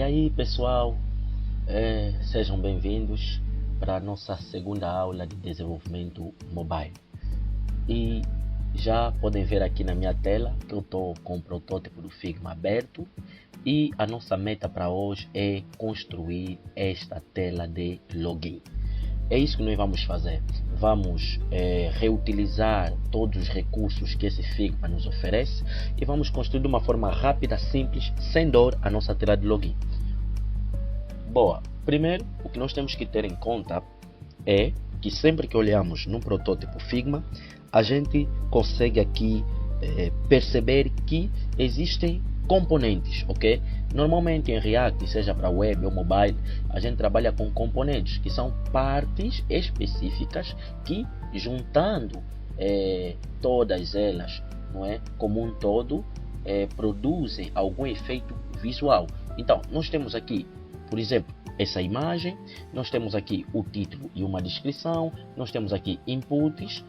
aí pessoal, sejam bem-vindos para a nossa segunda aula de desenvolvimento mobile. E já podem ver aqui na minha tela que eu estou com o protótipo do Figma aberto e a nossa meta para hoje é construir esta tela de login. É isso que nós vamos fazer. Vamos reutilizar todos os recursos que esse Figma nos oferece e vamos construir de uma forma rápida, simples, sem dor, a nossa tela de login. Boa. Primeiro, o que nós temos que ter em conta é que sempre que olhamos no protótipo Figma, a gente consegue aqui perceber que existem componentes, ok? Normalmente em React, seja para web ou mobile, a gente trabalha com componentes, que são partes específicas que, juntando todas elas, não é, como um todo, produzem algum efeito visual. Então, nós temos aqui, por exemplo, essa imagem, nós temos aqui o título e uma descrição, nós temos aqui inputs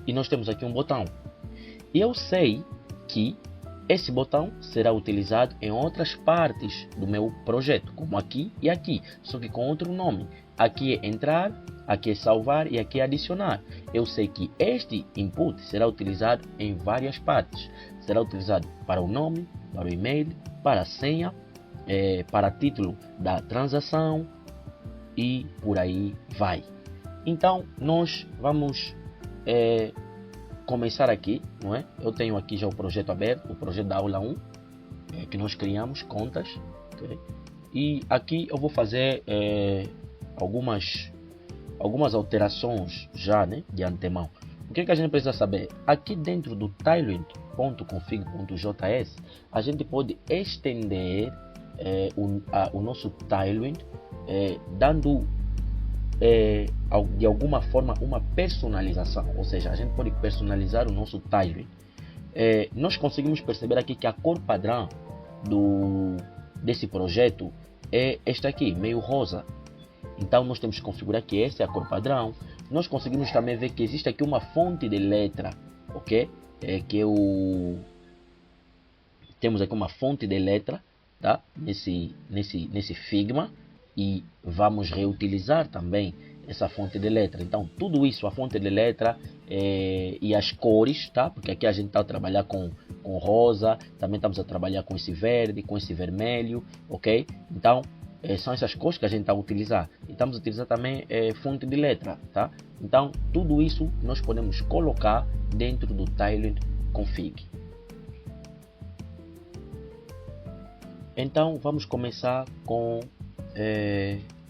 e nós temos aqui um botão. E eu sei que esse botão será utilizado em outras partes do meu projeto, como aqui e aqui, só que com outro nome. Aqui é entrar, aqui é salvar e aqui é adicionar. Eu sei que este input será utilizado em várias partes. Será utilizado para o nome, para o e-mail, para a senha, para título da transação e por aí vai. Então nós vamos começar aqui, não é? Eu tenho aqui já o projeto aberto, o projeto da aula 1, que nós criamos contas, okay? E aqui eu vou fazer algumas alterações já, né, de antemão. O que a gente precisa saber? Aqui dentro do tailwind.config.js, a gente pode estender o nosso tailwind, dando de alguma forma uma personalização, ou seja, a gente pode personalizar o nosso tailwind. Nós conseguimos perceber aqui que a cor padrão desse projeto é esta aqui, meio rosa. Então nós temos que configurar que essa é a cor padrão. Nós conseguimos também ver que existe aqui uma fonte de letra, ok? Temos aqui uma fonte de letra, tá? Nesse Figma. E vamos reutilizar também essa fonte de letra. Então tudo isso, a fonte de letra e as cores, tá? Porque aqui a gente está a trabalhar com rosa, também estamos a trabalhar com esse verde, com esse vermelho, ok? Então são essas cores que a gente está a utilizar. E estamos a utilizar também fonte de letra, tá? Então tudo isso nós podemos colocar dentro do Tailwind Config. Então vamos começar com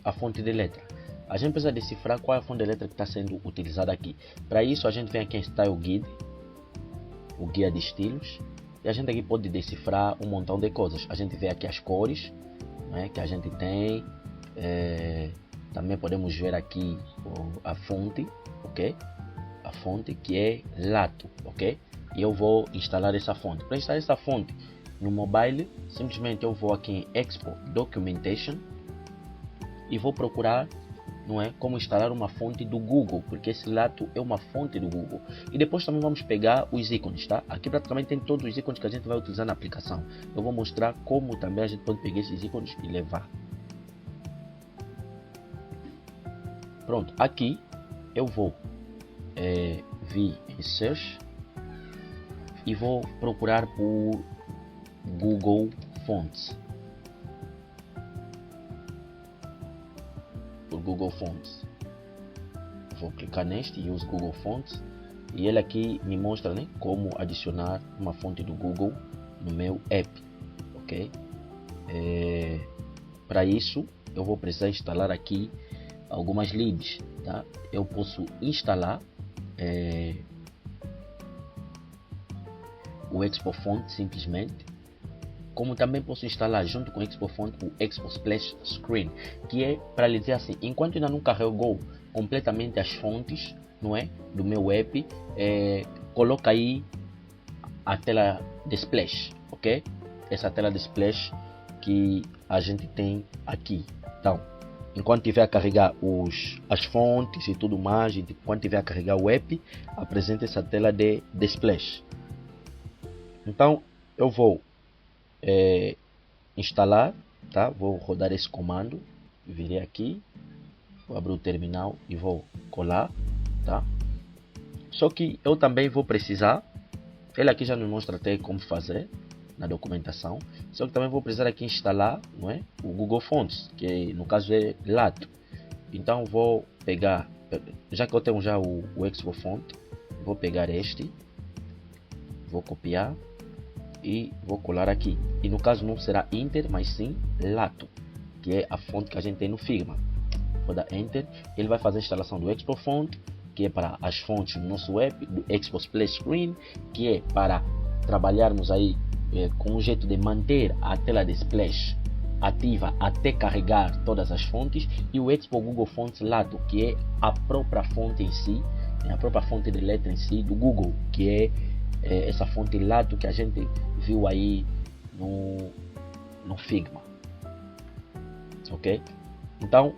a fonte de letra. A gente precisa decifrar qual é a fonte de letra que está sendo utilizada aqui. Para isso a gente vem aqui em Style Guide, o guia de estilos, e a gente aqui pode decifrar um montão de coisas. A gente vê aqui as cores, né, que a gente tem. Também podemos ver aqui a fonte, ok? A fonte que é Lato, ok? E eu vou instalar essa fonte. Para instalar essa fonte no mobile, simplesmente eu vou aqui em Export Documentation e vou procurar, não é, como instalar uma fonte do Google, porque esse Lato é uma fonte do Google. E depois também vamos pegar os ícones, tá? Aqui praticamente tem todos os ícones que a gente vai utilizar na aplicação. Eu vou mostrar como também a gente pode pegar esses ícones e levar. Pronto, aqui eu vou vir em Search e vou procurar por Google Fonts. Google Fonts. Vou clicar neste e uso Google Fonts e ele aqui me mostra, né, como adicionar uma fonte do Google no meu app, ok? Para isso eu vou precisar instalar aqui algumas libs, tá? Eu posso instalar o Expo Font simplesmente, como também posso instalar junto com o Expo Font o Expo Splash Screen, que é para lhe dizer assim, enquanto ainda não carregou completamente as fontes, não é, do meu app, coloca aí a tela de splash, ok? Essa tela de splash que a gente tem aqui. Então, enquanto tiver a carregar as fontes e tudo mais, enquanto tiver a carregar o app, apresenta essa tela de splash. Então eu vou instalar tá? Vou rodar esse comando, virei aqui, vou abrir o terminal e vou colar, tá? Só que eu também vou precisar, ele aqui já nos mostra até como fazer na documentação, só que também vou precisar aqui instalar, não é, o Google Fonts, que no caso é Lato. Então vou pegar, já que eu tenho já o Expo Font, vou pegar este, vou copiar e vou colar aqui. E no caso não será Inter, mas sim Lato, que é a fonte que a gente tem no Figma. Vou dar Enter, ele vai fazer a instalação do Expo Font, que é para as fontes do nosso web, do Expo Splash Screen, que é para trabalharmos aí com um jeito de manter a tela de Splash ativa até carregar todas as fontes, e o Expo Google Fonts Lato, que é a própria fonte em si, a própria fonte de letra em si do Google, que é essa fonte Lato que a gente viu aí no Figma, ok? Então,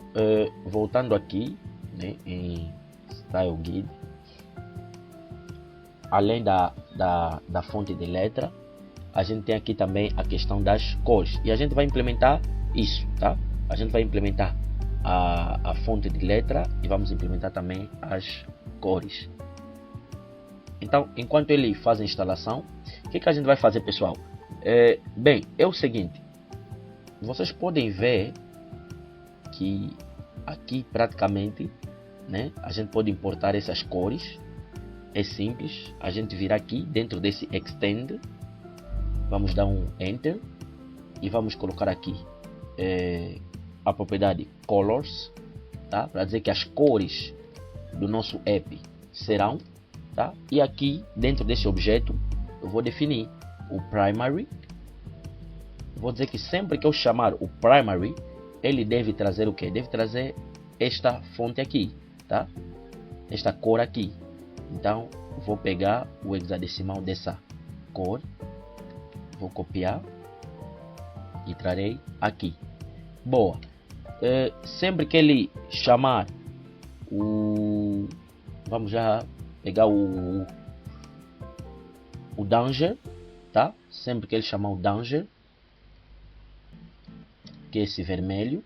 voltando aqui, né, em Style Guide, além da fonte de letra, a gente tem aqui também a questão das cores, e a gente vai implementar isso, tá? A gente vai implementar a fonte de letra e vamos implementar também as cores. Então, enquanto ele faz a instalação, o que a gente vai fazer, pessoal? Bem, é o seguinte, vocês podem ver que aqui praticamente, né, a gente pode importar essas cores. É simples, a gente vir aqui dentro desse Extend, vamos dar um Enter e vamos colocar aqui a propriedade Colors, tá? Para dizer que as cores do nosso app serão, tá? E aqui dentro desse objeto eu vou definir o Primary. Vou dizer que sempre que eu chamar o Primary, ele deve trazer o que? Deve trazer esta fonte aqui, tá? Esta cor aqui. Então vou pegar o hexadecimal dessa cor, vou copiar e trarei aqui. Boa. Sempre que ele chamar o, vamos já pegar o Danger, tá? Sempre que ele chamar o Danger, que é esse vermelho,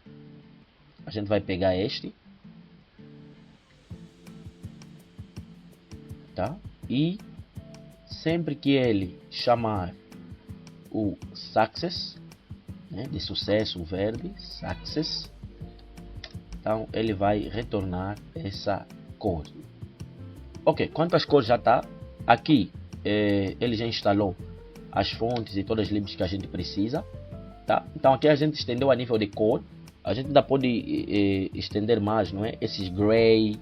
a gente vai pegar este, tá? E sempre que ele chamar o Success, né, de sucesso, o verde, Success, então ele vai retornar essa cor. Ok, quanto às cores já está aqui, ele já instalou as fontes e todas as libs que a gente precisa, tá? Então aqui a gente estendeu a nível de cor, a gente ainda pode estender mais, não é? Esses gray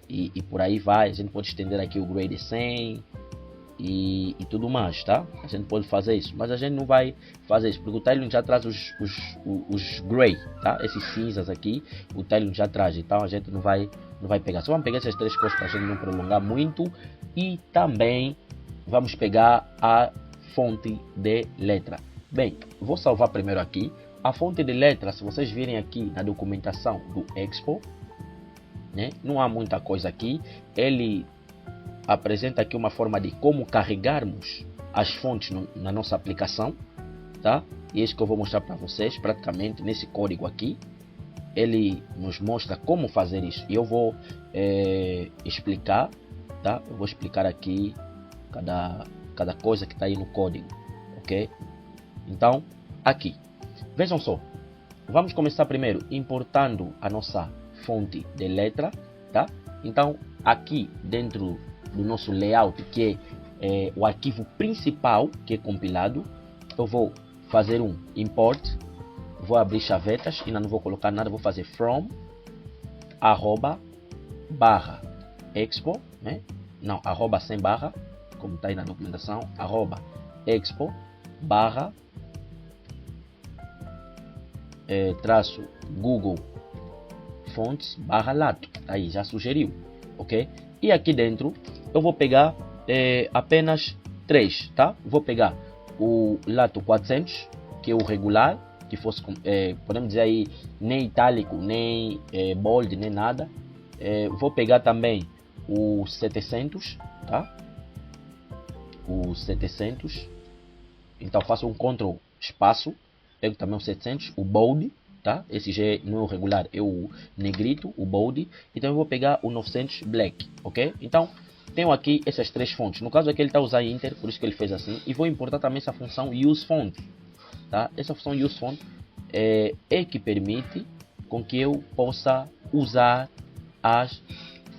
e por aí vai, a gente pode estender aqui o gray de 100 e tudo mais, tá? A gente pode fazer isso, mas a gente não vai fazer isso porque o Tailwind já traz os gray, tá? Esses cinzas aqui, o Tailwind já traz, então a gente não vai pegar. Só vamos pegar essas três cores para a gente não prolongar muito, e também vamos pegar a fonte de letra. Bem, vou salvar primeiro aqui a fonte de letra. Se vocês virem aqui na documentação do Expo, né, não há muita coisa aqui. Ele apresenta aqui uma forma de como carregarmos as fontes na nossa aplicação, tá? E é isso que eu vou mostrar para vocês, praticamente nesse código aqui. Ele nos mostra como fazer isso e eu vou explicar, tá? Eu vou explicar aqui cada coisa que está aí no código, ok? Então, aqui, vejam só, vamos começar primeiro importando a nossa fonte de letra, tá? Então, aqui dentro do nosso layout, que é o arquivo principal que é compilado, eu vou fazer um import, vou abrir chavetas, ainda não vou colocar nada, vou fazer from @expo, né? Não, arroba sem barra, como está aí na documentação, @expo traço Google Fonts /lato, aí já sugeriu, ok? E aqui dentro eu vou pegar apenas 3, tá? Vou pegar o Lato 400, que é o regular, que fosse, podemos dizer aí, nem itálico, nem bold, nem nada. Vou pegar também o 700, tá? O 700, então faço um Ctrl espaço pego também o 700, o bold, tá? Esse já não é o regular, é o negrito, o bold. E também vou pegar o 900 black, ok? Então, tenho aqui essas três fontes. No caso aqui ele está usando Inter, por isso que ele fez assim. E vou importar também essa função useFont, tá? Essa função useFont é que permite com que eu possa usar as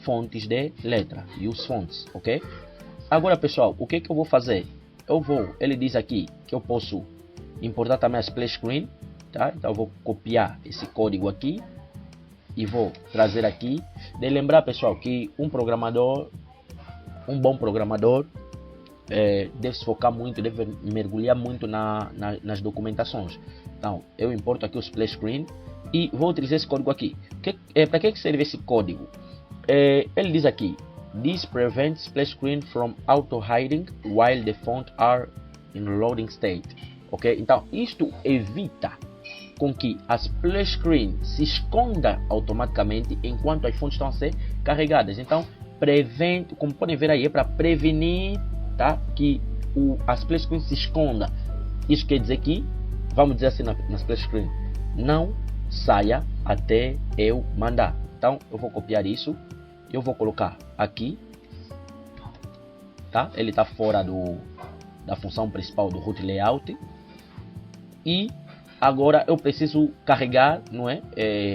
fontes de letra, useFonts, ok? Agora, pessoal, o que eu vou fazer? Ele diz aqui que eu posso importar também a splash screen, tá? Então eu vou copiar esse código aqui e vou trazer aqui. De lembrar, pessoal, que um bom programador deve se focar muito, deve mergulhar muito nas documentações. Então eu importo aqui o splash screen e vou utilizar esse código aqui. Para que serve esse código? Ele diz aqui: this prevents splash screen from auto hiding while the font are in loading state, ok? Então isto evita com que a splash screen se esconda automaticamente enquanto as fontes estão a ser carregadas. Então prevent, como podem ver aí, é para prevenir, tá, que a splash screen se esconda. Isso quer dizer que, vamos dizer assim, na splash screen, não saia até eu mandar. Então eu vou copiar isso, eu vou colocar aqui, tá? Ele está fora da função principal do root layout. E agora eu preciso carregar, não é?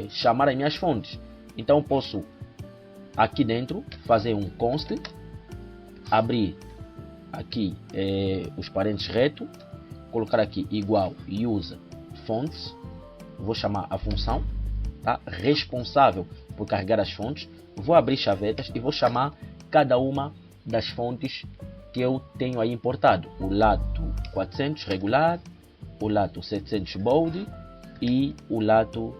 Chamar as minhas fontes. Então eu posso aqui dentro fazer um const, abrir aqui os parênteses reto, colocar aqui igual use fonts. Vou chamar a função, tá, responsável por carregar as fontes. Vou abrir chavetas e vou chamar cada uma das fontes que eu tenho aí importado: o lato 400 regular, o lato 700 bold e o lato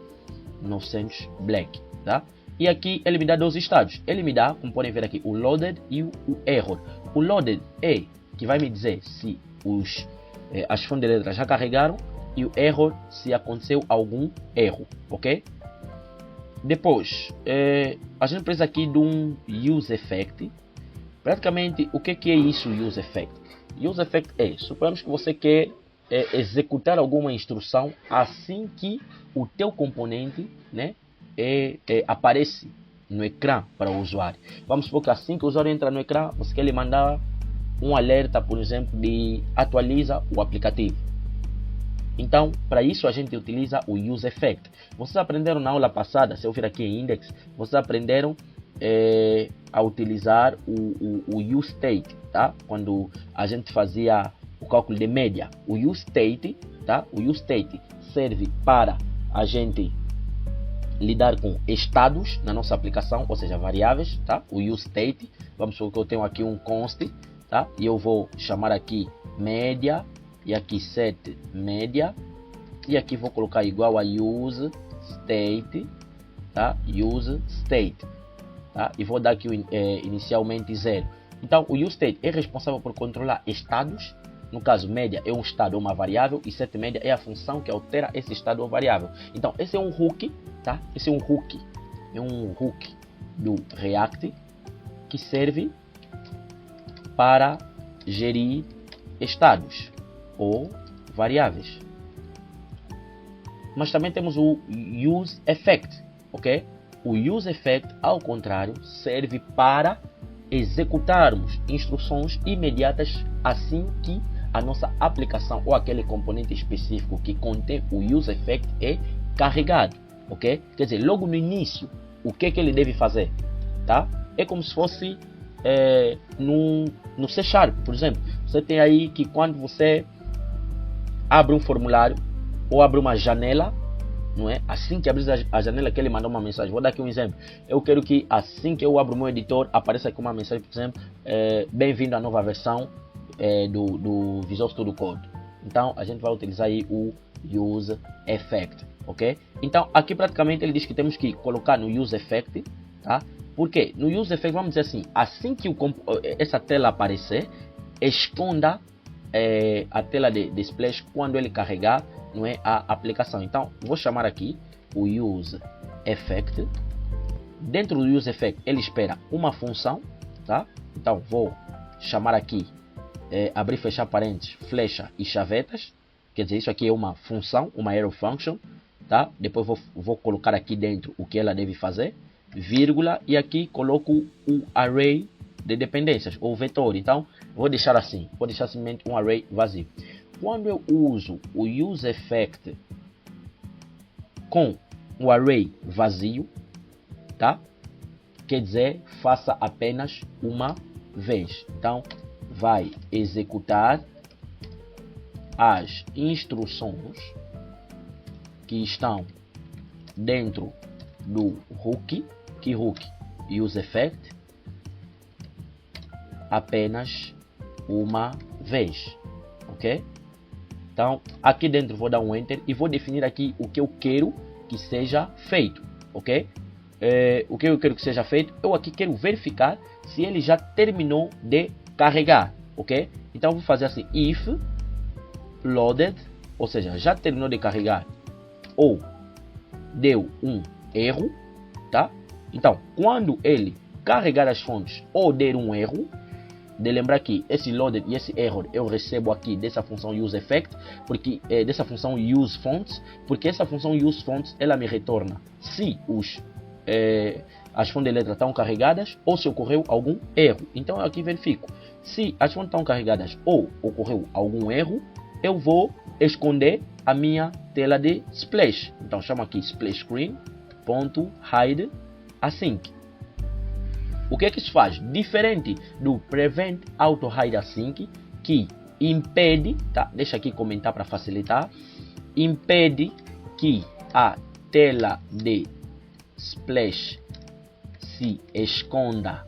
900 black, tá? E aqui ele me dá dois estados. Ele me dá, como podem ver aqui, o loaded e o error. O loaded é que vai me dizer se as fontes de letras já carregaram, e o error se aconteceu algum erro, ok? Depois, a gente precisa aqui de um use effect. Praticamente, o que é isso, use effect? Use effect suponhamos que você quer executar alguma instrução assim que o teu componente, né, aparece no ecrã para o usuário. Vamos supor que assim que o usuário entra no ecrã, você quer lhe mandar um alerta, por exemplo, de atualiza o aplicativo. Então, para isso a gente utiliza o use effect. Vocês aprenderam na aula passada, se eu vir aqui em index, vocês aprenderam a utilizar o use state, tá? Quando a gente fazia o cálculo de média. O use state, tá? O use state serve para a gente lidar com estados na nossa aplicação, ou seja, variáveis, tá? O use state, vamos supor que eu tenho aqui um const, tá? E eu vou chamar aqui média, e aqui set média, e aqui vou colocar igual a use state, tá? Use state, tá? E vou dar aqui inicialmente 0. Então o use state é responsável por controlar estados. No caso, média é um estado ou uma variável, e set média é a função que altera esse estado ou variável. Então esse é um hook, tá? Esse é um hook do React que serve para gerir estados ou variáveis. Mas também temos o use effect, ok? O use effect, ao contrário, serve para executarmos instruções imediatas assim que a nossa aplicação ou aquele componente específico que contém o use effect é carregado, ok? Quer dizer, logo no início, o que ele deve fazer, tá? É como se fosse no C Sharp, por exemplo. Você tem aí que quando você abre um formulário ou abre uma janela, não é? Assim que abrir a janela que ele mandou uma mensagem. Vou dar aqui um exemplo. Eu quero que assim que eu abro o meu editor apareça aqui uma mensagem, por exemplo, bem-vindo à nova versão do Visual Studio Code. Então a gente vai utilizar aí o use effect, ok? Então aqui praticamente ele diz que temos que colocar no use effect, tá? Porque no use effect, vamos dizer assim que essa tela aparecer, esconda a tela de splash quando ele carregar, não é, a aplicação. Então vou chamar aqui o use effect. Dentro do use effect ele espera uma função, tá? Então vou chamar aqui abrir e fechar parênteses, flecha e chavetas, Quer dizer, isso aqui é uma função, uma arrow function, tá? Depois vou colocar aqui dentro o que ela deve fazer, vírgula, e aqui coloco o array de dependências, ou vetor. Então, vou deixar assim, simplesmente um array vazio. Quando eu uso o useEffect com o array vazio, tá? Quer dizer, faça apenas uma vez. Então, vai executar as instruções que estão dentro do hook, que hook useEffect, apenas uma vez, ok? Então, aqui dentro vou dar um enter e vou definir aqui o que eu quero que seja feito, ok? O que eu quero que seja feito, eu aqui quero verificar se ele já terminou de carregar, ok? Então, vou fazer assim, if loaded, ou seja, já terminou de carregar ou deu um erro, tá? Então, quando ele carregar as fontes ou der um erro, de lembrar que esse loaded e esse error eu recebo aqui dessa função useEffect, porque dessa função useFonts, porque essa função useFonts ela me retorna se as fontes de letra estão carregadas ou se ocorreu algum erro. Então eu aqui verifico se as fontes estão carregadas ou ocorreu algum erro, eu vou esconder a minha tela de splash. Então chamo aqui splash screen.hide async. O que é que isso faz? Diferente do Prevent Auto Hide Async, que impede, tá? Deixa aqui comentar para facilitar, impede que a tela de splash se esconda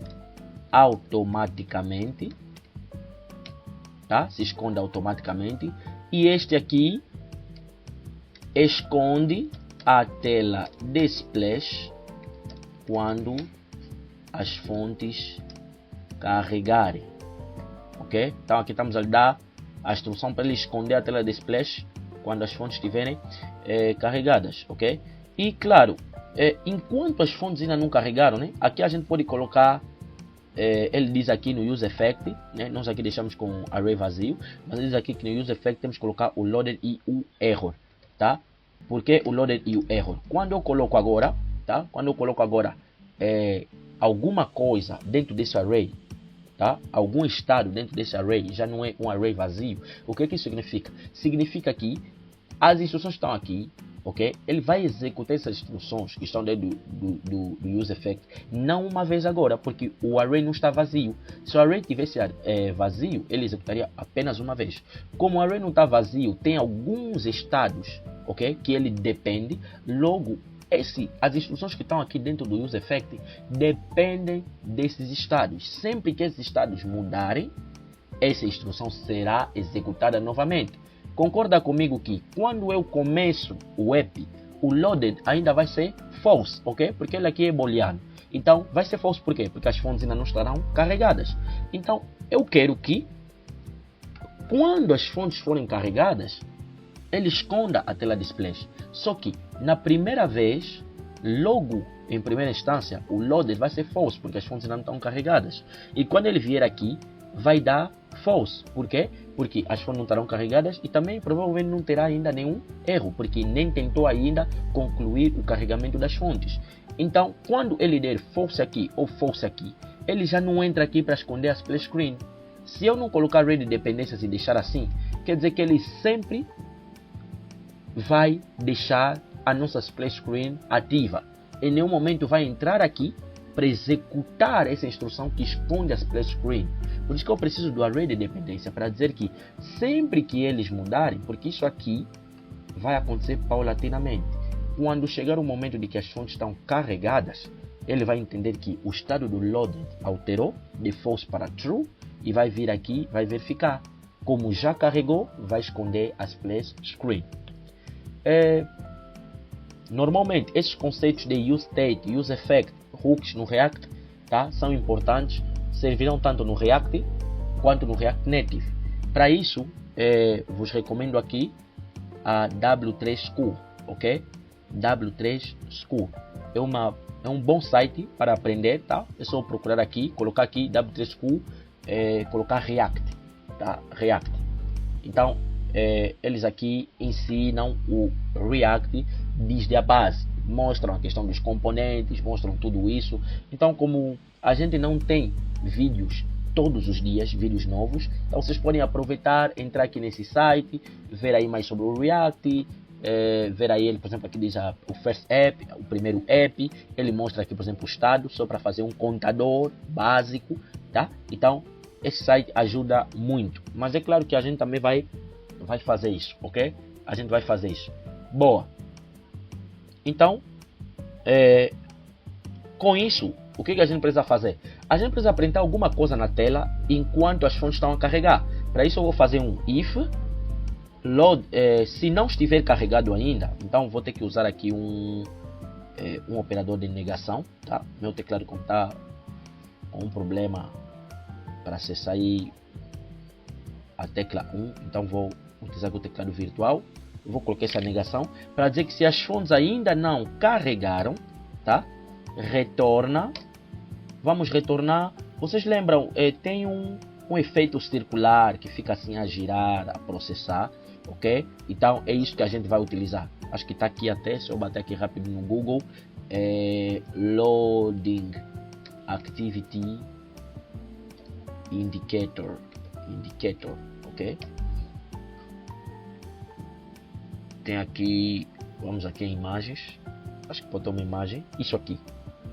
automaticamente, tá? Se esconda automaticamente. E este aqui esconde a tela de splash quando as fontes carregarem, ok? Então aqui estamos a dar a instrução para ele esconder a tela de splash quando as fontes estiverem carregadas, ok? E claro, enquanto as fontes ainda não carregaram, né? Aqui a gente pode colocar, ele diz aqui no useEffect, né? Nós aqui deixamos com array vazio, mas ele diz aqui que no useEffect temos que colocar o loaded e o error, tá? Por que o loaded e o error? Quando eu coloco agora, tá? Quando eu coloco agora alguma coisa dentro desse array, tá? Algum estado dentro desse array, já não é um array vazio. O que isso significa? Significa que as instruções estão aqui, ok? Ele vai executar essas instruções que estão dentro do useEffect não uma vez agora, porque o array não está vazio. Se o array tivesse vazio, ele executaria apenas uma vez. Como o array não está vazio, tem alguns estados, ok? Que ele depende, logo as instruções que estão aqui dentro do useEffect dependem desses estados. Sempre que esses estados mudarem, essa instrução será executada novamente. Concorda comigo que quando eu começo o app, o loaded ainda vai ser false, ok? Porque ele aqui é booleano. Então vai ser false por quê? Porque as fontes ainda não estarão carregadas. Então eu quero que quando as fontes forem carregadas, ele esconda a tela de splash. Só que na primeira vez, logo em primeira instância, o loaded vai ser false, porque as fontes não estão carregadas. E quando ele vier aqui, vai dar false. Por quê? Porque as fontes não estarão carregadas e também provavelmente não terá ainda nenhum erro, porque nem tentou ainda concluir o carregamento das fontes. Então, quando ele der false aqui ou false aqui, ele já não entra aqui para esconder a splash screen. Se eu não colocar array de dependências e deixar assim, quer dizer que ele sempre vai deixar a nossa splash screen ativa. Em nenhum momento vai entrar aqui para executar essa instrução que esconde a splash screen. Por isso que eu preciso do array de dependência, para dizer que sempre que eles mudarem, porque isso aqui vai acontecer paulatinamente. Quando chegar o momento de que as fontes estão carregadas, ele vai entender que o estado do loaded alterou de false para true e vai vir aqui, vai verificar. Como já carregou, vai esconder a splash screen. Normalmente esses conceitos de useState, useEffect, hooks no React, tá? São importantes, servirão tanto no React quanto no React Native. Para isso, vos recomendo aqui a W3 School, ok? W3 School é um bom site para aprender, tá? É só procurar aqui, colocar aqui W3 School, colocar React, tá? React. Então eles aqui ensinam o React desde a base, mostram a questão dos componentes, mostram tudo isso. Então, como a gente não tem vídeos todos os dias, vídeos novos, então vocês podem aproveitar, entrar aqui nesse site, ver aí mais sobre o React, ver aí ele, por exemplo, aqui diz o first app, o primeiro app, ele mostra aqui, por exemplo, o estado, só para fazer um contador básico, tá? Então, esse site ajuda muito, mas é claro que a gente também vai fazer isso, ok? A gente vai fazer isso. Boa. Então, com isso, o que a gente precisa fazer? A gente precisa apresentar alguma coisa na tela enquanto as fontes estão a carregar. Para isso eu vou fazer um if load, se não estiver carregado ainda, então vou ter que usar aqui um operador de negação, tá? Meu teclado como está com um problema para acessar aí a tecla 1, então vou utilizar o teclado virtual. Eu vou colocar essa negação para dizer que se as fontes ainda não carregaram, tá? Retorna. Vamos retornar. Vocês lembram? Tem um efeito circular que fica assim a girar, a processar, ok? Então é isso que a gente vai utilizar. Acho que está aqui até, se eu bater aqui rápido no Google, Loading Activity Indicator, ok? Tem aqui, vamos aqui em imagens, acho que botou uma imagem, isso aqui,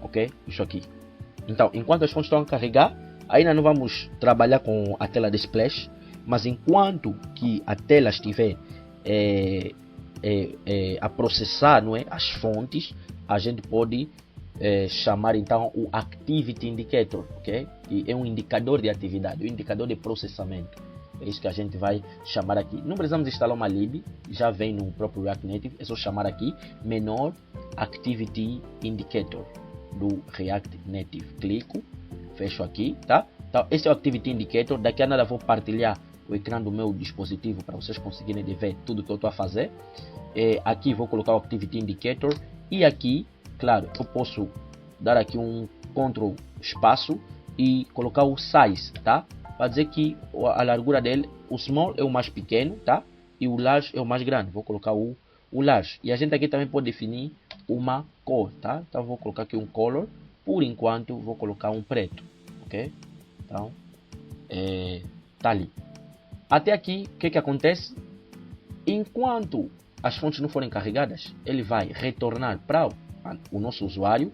ok? Isso aqui. Então, enquanto as fontes estão a carregar, ainda não vamos trabalhar com a tela de splash, mas enquanto que a tela estiver a processar, não é, as fontes, a gente pode chamar então o Activity Indicator, ok? Que é um indicador de atividade, um indicador de processamento. É isso que a gente vai chamar aqui. Não precisamos instalar uma lib, já vem no próprio React Native. É só chamar aqui menor Activity Indicator do React Native. Clico, fecho aqui, tá? Então, esse é o Activity Indicator. Daqui a nada vou partilhar o ecrã do meu dispositivo para vocês conseguirem ver tudo que eu estou a fazer. Aqui vou colocar o Activity Indicator e aqui, claro, eu posso dar aqui um Ctrl espaço e colocar o size, tá? Para dizer que a largura dele, o small é o mais pequeno, tá? E o large é o mais grande. Vou colocar o large. E a gente aqui também pode definir uma cor, tá? Então vou colocar aqui um color. Por enquanto vou colocar um preto, ok? Então, tá ali. Até aqui, o que acontece? Enquanto as fontes não forem carregadas, ele vai retornar para o nosso usuário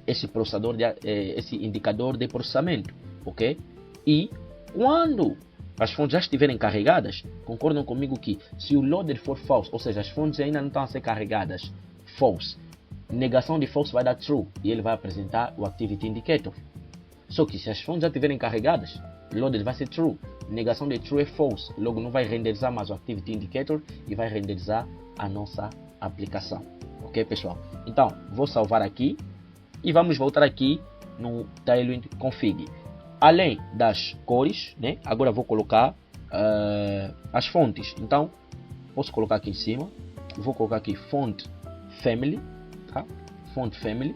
esse processador, esse indicador de processamento, ok? E quando as fontes já estiverem carregadas, concordam comigo que se o loader for false, ou seja, as fontes ainda não estão a ser carregadas, false, negação de false vai dar true e ele vai apresentar o Activity Indicator. Só que se as fontes já estiverem carregadas, o loader vai ser true, negação de true é false, logo não vai renderizar mais o Activity Indicator e vai renderizar a nossa aplicação. Ok, pessoal? Então, vou salvar aqui e vamos voltar aqui no Tailwind Config. Além das cores, né? Agora vou colocar as fontes. Então, posso colocar aqui em cima. Vou colocar aqui Font Family, tá? Font Family.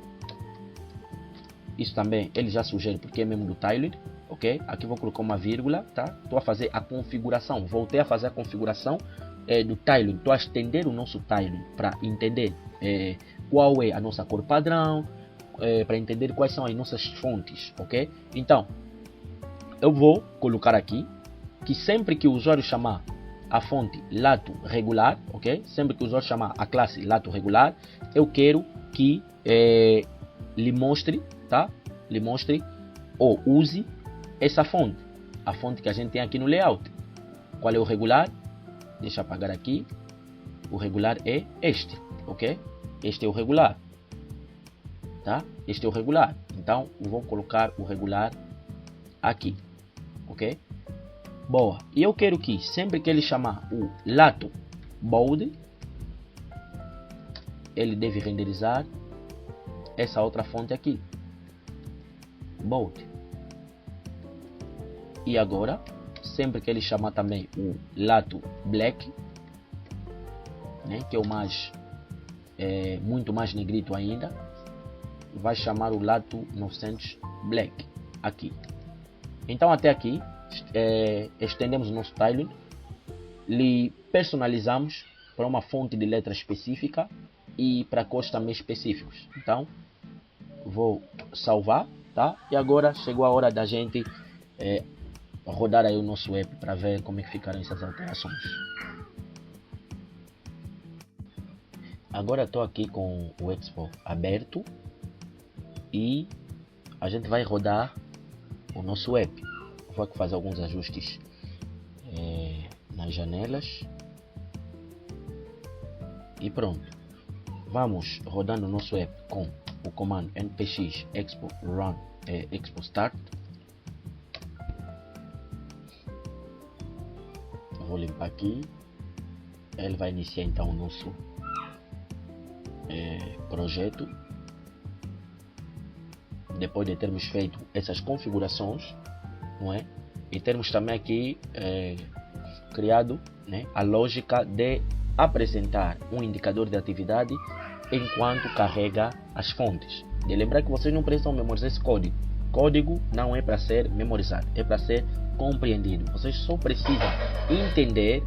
Isso também ele já sugere porque é mesmo do Tailwind, ok? Aqui vou colocar uma vírgula, tá? Estou a fazer a configuração. Voltei a fazer a configuração do Tailwind. Estou a estender o nosso Tailwind para entender qual é a nossa cor padrão, para entender quais são as nossas fontes, ok? Então, eu vou colocar aqui que sempre que o usuário chamar a fonte lato regular, ok? Sempre que o usuário chamar a classe lato regular, eu quero que lhe mostre, tá? Lhe mostre ou use essa fonte, a fonte que a gente tem aqui no layout. Qual é o regular? Deixa eu apagar aqui. O regular é este, ok? Este é o regular, tá? Este é o regular. Então, eu vou colocar o regular aqui, ok? Boa. E eu quero que sempre que ele chamar o lato bold, ele deve renderizar essa outra fonte aqui, bold. E agora, sempre que ele chamar também o lato black, né, que é o mais muito mais negrito ainda, vai chamar o lato 900 black aqui. Então até aqui estendemos o nosso Tailwind. lhe personalizamos para uma fonte de letra específica e para cores também específicos. Então, vou salvar, tá? E agora chegou a hora da gente rodar aí o nosso app para ver como é que ficaram essas alterações. Agora estou aqui com o Expo aberto e a gente vai rodar o nosso app. Vou aqui fazer alguns ajustes nas janelas e pronto. Vamos rodando o nosso app com o comando npx expo run expo start. Vou limpar aqui. Ele vai iniciar então o nosso projeto. Depois de termos feito essas configurações, não é? E termos também aqui criado, né, a lógica de apresentar um indicador de atividade enquanto carrega as fontes. E lembrar que vocês não precisam memorizar esse código. Código não é para ser memorizado, é para ser compreendido. Vocês só precisam entender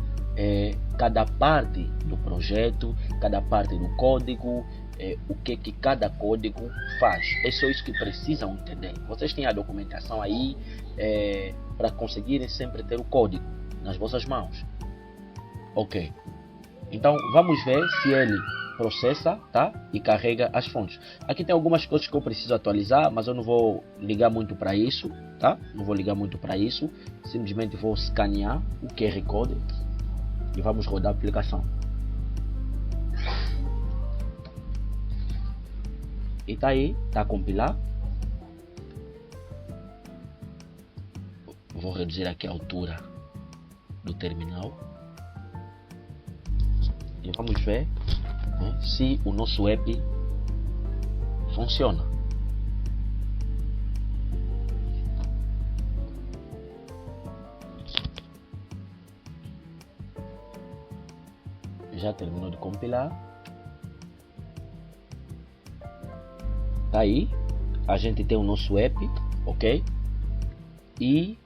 cada parte do projeto, cada parte do código, o que cada código faz. É só isso que precisam entender. Vocês têm a documentação aí para conseguirem sempre ter o código nas vossas mãos. Ok. Então vamos ver se ele processa, tá? E carrega as fontes. Aqui tem algumas coisas que eu preciso atualizar, mas eu não vou ligar muito para isso, tá? Não vou ligar muito para isso. Simplesmente vou escanear o QR Code e vamos rodar a aplicação. E tá aí, tá a compilar. Vou reduzir aqui a altura do terminal. E vamos ver, né, se o nosso app funciona. Já terminou de compilar. Tá aí, a gente tem o nosso app, ok? E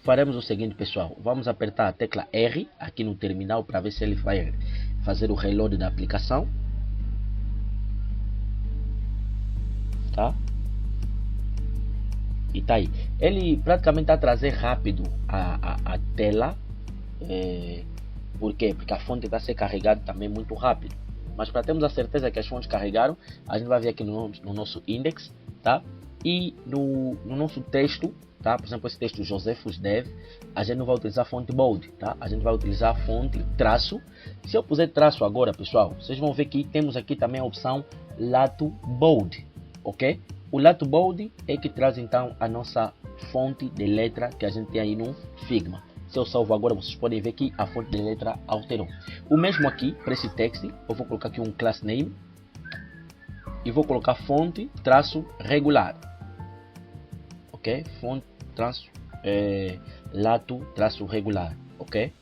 faremos o seguinte, pessoal. Vamos apertar a tecla R aqui no terminal para ver se ele vai fazer o reload da aplicação, tá? E tá aí. Ele praticamente está a trazer rápido a tela. Por quê? Porque a fonte está a ser carregada também muito rápido. Mas para termos a certeza que as fontes carregaram, a gente vai vir aqui no nosso index, tá? E no nosso texto, tá? Por exemplo, esse texto Josephus Dev, a gente não vai utilizar a fonte bold, tá? A gente vai utilizar a fonte traço. Se eu puser traço agora, pessoal, vocês vão ver que temos aqui também a opção lato bold, ok? O lato bold é que traz então a nossa fonte de letra que a gente tem aí no Figma. Se eu salvo agora, vocês podem ver que a fonte de letra alterou. O mesmo aqui para esse text, eu vou colocar aqui um class name e vou colocar fonte traço regular, ok? Fonte traço lato traço regular, ok?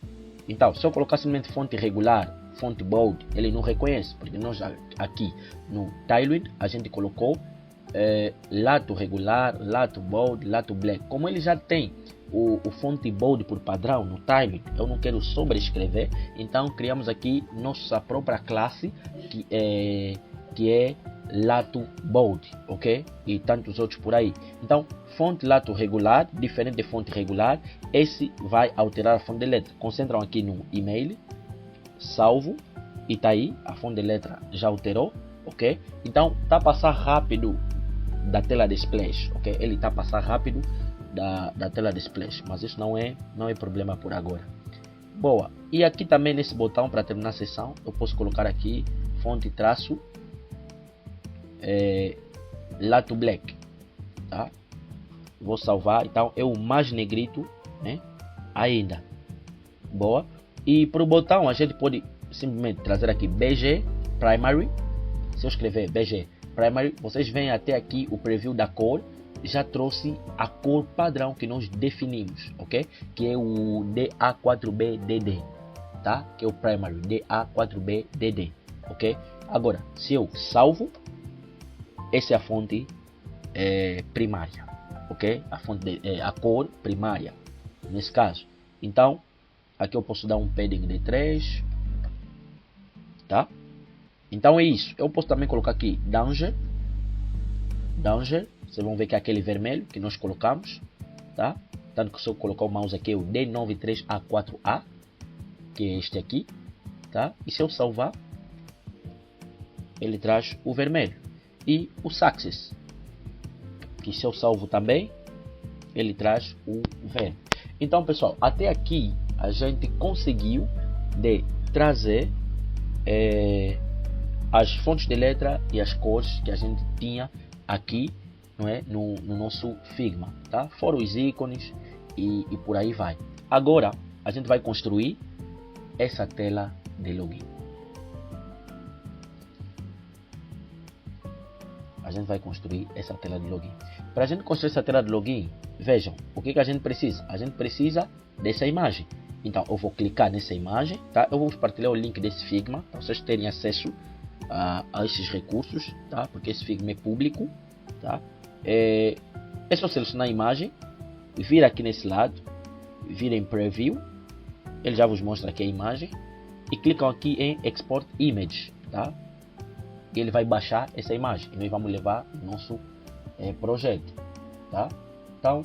Então, se eu colocar simplesmente fonte regular, fonte bold, ele não reconhece, porque nós aqui no Tailwind a gente colocou lato regular, lato bold, lato black. Como ele já tem o fonte bold por padrão no Tailwind, eu não quero sobrescrever, então criamos aqui nossa própria classe que é lato bold, ok? E tantos outros por aí. Então, fonte lato regular, diferente de fonte regular, esse vai alterar a fonte de letra. Concentram aqui no e-mail, salvo, e tá aí, a fonte de letra já alterou, ok? Então, tá a passar rápido da tela de splash, ok? Ele tá a passar rápido da tela de splash, mas isso não é problema por agora. Boa. E aqui também nesse botão para terminar a sessão, eu posso colocar aqui fonte traço lato black, tá? Vou salvar, então é o mais negrito, né? Ainda. Boa. E para o botão a gente pode simplesmente trazer aqui BG primary. Se eu escrever BG primary, vocês veem até aqui o preview da cor. Já trouxe a cor padrão que nós definimos, ok? Que é o DA4BDD, tá? Que é o primary, DA4BDD, ok? Agora, se eu salvo, essa é a fonte primária, ok? A fonte a cor primária, nesse caso. Então, aqui eu posso dar um padding de 3, tá? Então é isso. Eu posso também colocar aqui Danger. Vocês vão ver que é aquele vermelho que nós colocamos, tá? Tanto que se eu colocar o mouse aqui é o D93A4A, que é este aqui, tá? E se eu salvar, ele traz o vermelho. E o Success, que se eu salvo também, ele traz o verde. Então, pessoal, até aqui a gente conseguiu de trazer as fontes de letra e as cores que a gente tinha aqui, não é, no nosso Figma, tá? Fora os ícones e por aí vai. Agora a gente vai construir essa tela de login. Para a gente construir essa tela de login, vejam, o que a gente precisa? A gente precisa dessa imagem. Então eu vou clicar nessa imagem, tá? Eu vou partilhar o link desse Figma para vocês terem acesso a esses recursos, tá? Porque esse Figma é público, tá? É só selecionar a imagem, vir aqui nesse lado, vir em Preview, ele já vos mostra aqui a imagem, e clicam aqui em Export Image, tá? E ele vai baixar essa imagem e nós vamos levar o nosso projeto, tá? Então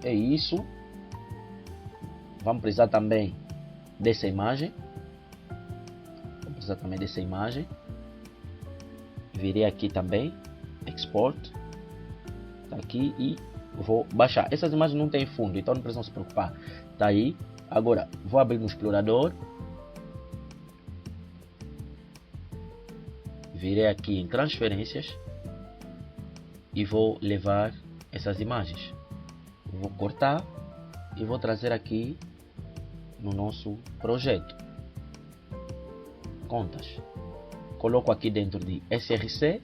é isso. Vamos precisar também dessa imagem. Virei aqui também, Export, tá aqui, e vou baixar. Essas imagens não tem fundo, então não precisam se preocupar. Tá aí. Agora vou abrir no explorador. Virei aqui em transferências e vou levar essas imagens. Vou cortar e vou trazer aqui no nosso projeto. Contas. Coloco aqui dentro de SRC.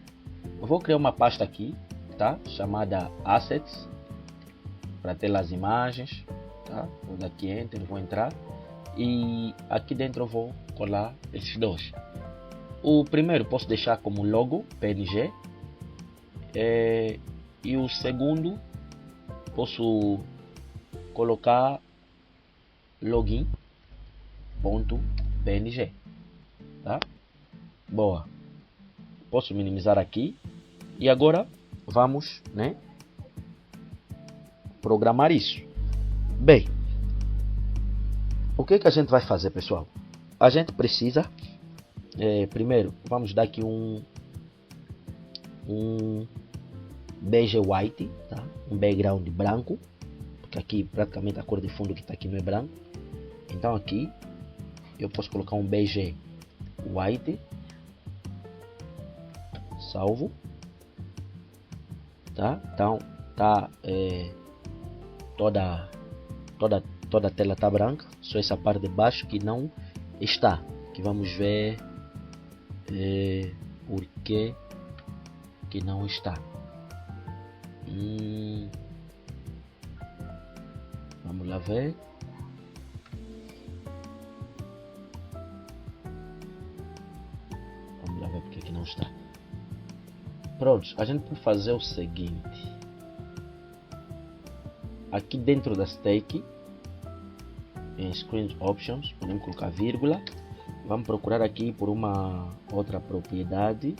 Vou criar uma pasta aqui, tá? Chamada Assets, para ter as imagens, tá? Vou dar aqui Enter, vou entrar e aqui dentro eu vou colar esses dois. O primeiro posso deixar como logo PNG e o segundo posso colocar login.png, tá? Boa. Posso minimizar aqui e agora vamos, né, programar isso. Bem, o que a gente vai fazer, pessoal? A gente precisa primeiro vamos dar aqui um beige white, tá? Um background branco, porque aqui praticamente a cor de fundo que está aqui não é branco. Então aqui eu posso colocar um beige white, salvo, tá? Então tá toda a tela tá branca, só essa parte de baixo que não está, que vamos ver por que não está. Vamos lá ver. Porque que não está. Pronto, a gente pode fazer o seguinte. Aqui dentro da stack, em Screen Options, podemos colocar vírgula. Vamos procurar aqui por uma outra propriedade.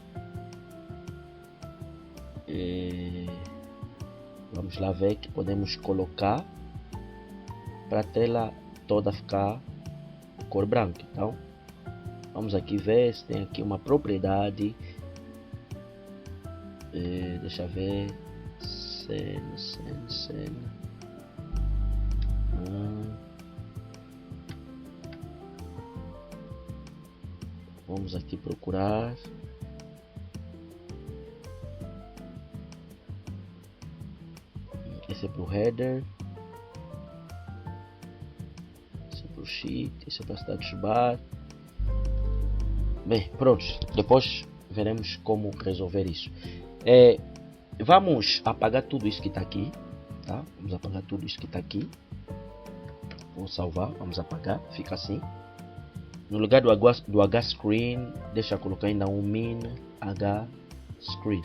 Vamos lá ver que podemos colocar para a tela toda ficar cor branca. Então vamos aqui ver se tem aqui uma propriedade. Deixa eu ver. Cena. Vamos aqui procurar. Esse é para o header. Esse é para o sheet. Esse é para a status bar. Bem, pronto. Depois veremos como resolver isso. Vamos apagar tudo isso que está aqui, tá? Vamos apagar tudo isso que está aqui. Vou salvar. Vamos apagar. Fica assim. No lugar do H screen, deixa eu colocar ainda um min H screen.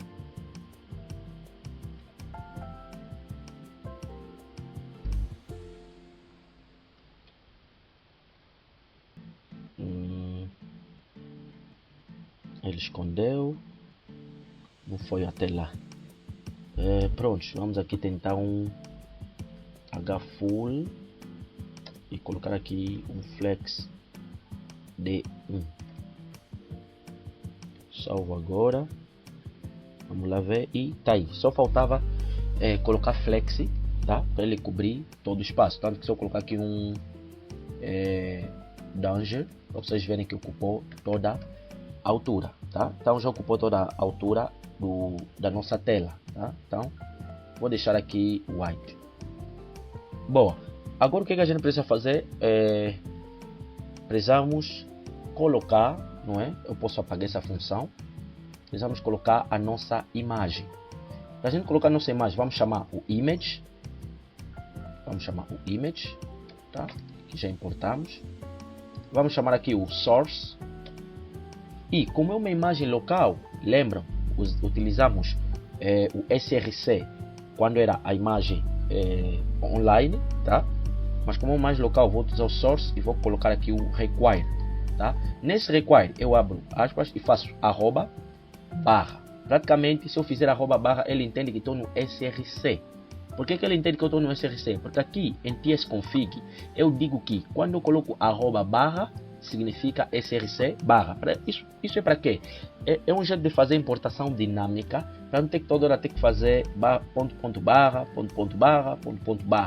Ele escondeu. Não foi até lá. Pronto, vamos aqui tentar um H full e colocar aqui um flex D1. Salvo agora. Vamos lá ver e tá aí. Só faltava colocar flex, tá? Para ele cobrir todo o espaço. Tanto que se eu colocar aqui um Danger, para vocês verem que ocupou toda a altura, tá? Então já ocupou toda a altura da nossa tela, tá? Então vou deixar aqui white. Boa. Agora o que a gente precisa fazer? Precisamos colocar, não é? Eu posso apagar essa função. Precisamos colocar a nossa imagem. Para a gente colocar a nossa imagem, vamos chamar o image. Vamos chamar o image, tá? Que já importamos. Vamos chamar aqui o source. E como é uma imagem local, lembram? Utilizamos o src quando era a imagem online, tá? Mas como é mais local, vou utilizar o source e vou colocar aqui o require, tá? Nesse require eu abro aspas e faço arroba barra. Praticamente, se eu fizer arroba barra, ele entende que estou no src. Por que ele entende que eu estou no src? Porque aqui em tsconfig eu digo que quando eu coloco arroba barra significa src barra. Isso é para quê? É um jeito de fazer importação dinâmica para não ter que toda hora ter que fazer ponto barra.